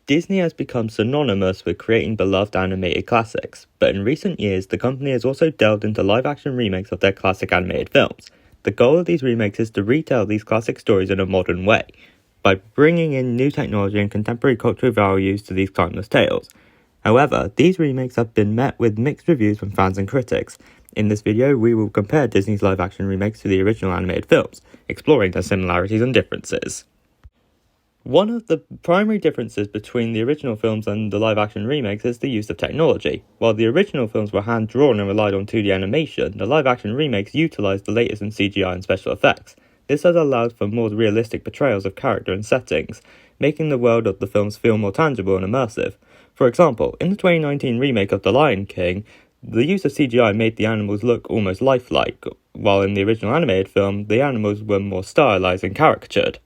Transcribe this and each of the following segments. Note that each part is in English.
Disney has become synonymous with creating beloved animated classics, but in recent years, the company has also delved into live-action remakes of their classic animated films. The goal of these remakes is to retell these classic stories in a modern way, by bringing in new technology and contemporary cultural values to these timeless tales. However, these remakes have been met with mixed reviews from fans and critics. In this video, we will compare Disney's live-action remakes to the original animated films, exploring their similarities and differences. One of the primary differences between the original films and the live-action remakes is the use of technology. While the original films were hand-drawn and relied on 2D animation, the live-action remakes utilised the latest in CGI and special effects. This has allowed for more realistic portrayals of character and settings, making the world of the films feel more tangible and immersive. For example, in the 2019 remake of The Lion King, the use of CGI made the animals look almost lifelike, while in the original animated film, the animals were more stylised and caricatured.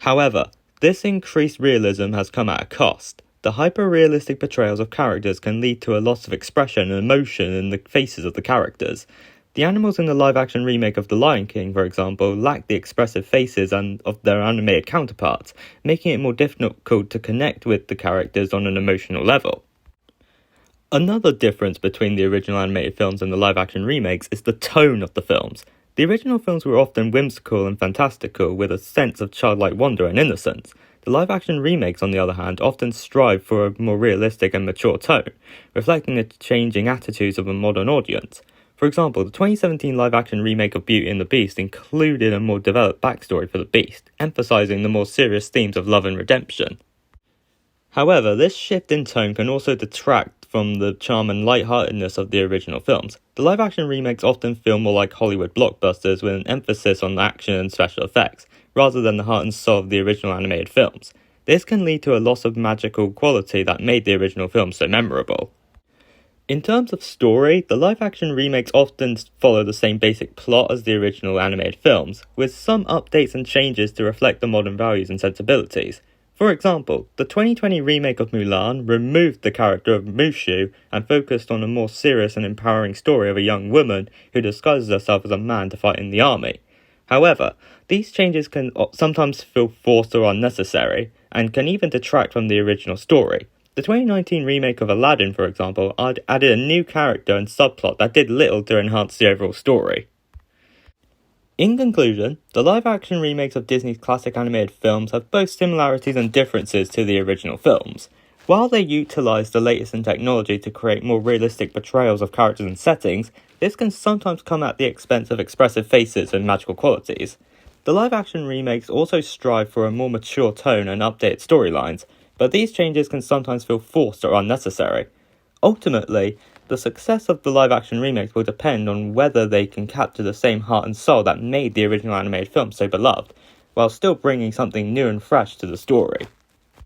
However, this increased realism has come at a cost. The hyper-realistic portrayals of characters can lead to a loss of expression and emotion in the faces of the characters. The animals in the live-action remake of The Lion King, for example, lack the expressive faces of their animated counterparts, making it more difficult to connect with the characters on an emotional level. Another difference between the original animated films and the live-action remakes is the tone of the films. The original films were often whimsical and fantastical, with a sense of childlike wonder and innocence. The live-action remakes, on the other hand, often strive for a more realistic and mature tone, reflecting the changing attitudes of a modern audience. For example, the 2017 live-action remake of Beauty and the Beast included a more developed backstory for the Beast, emphasizing the more serious themes of love and redemption. However, this shift in tone can also detract from the charm and lightheartedness of the original films. The live-action remakes often feel more like Hollywood blockbusters with an emphasis on action and special effects, rather than the heart and soul of the original animated films. This can lead to a loss of magical quality that made the original films so memorable. In terms of story, the live-action remakes often follow the same basic plot as the original animated films, with some updates and changes to reflect the modern values and sensibilities. For example, the 2020 remake of Mulan removed the character of Mushu and focused on a more serious and empowering story of a young woman who disguises herself as a man to fight in the army. However, these changes can sometimes feel forced or unnecessary, and can even detract from the original story. The 2019 remake of Aladdin, for example, added a new character and subplot that did little to enhance the overall story. In conclusion, the live-action remakes of Disney's classic animated films have both similarities and differences to the original films. While they utilize the latest in technology to create more realistic portrayals of characters and settings, this can sometimes come at the expense of expressive faces and magical qualities. The live-action remakes also strive for a more mature tone and updated storylines, but these changes can sometimes feel forced or unnecessary. Ultimately, the success of the live-action remakes will depend on whether they can capture the same heart and soul that made the original animated film so beloved, while still bringing something new and fresh to the story.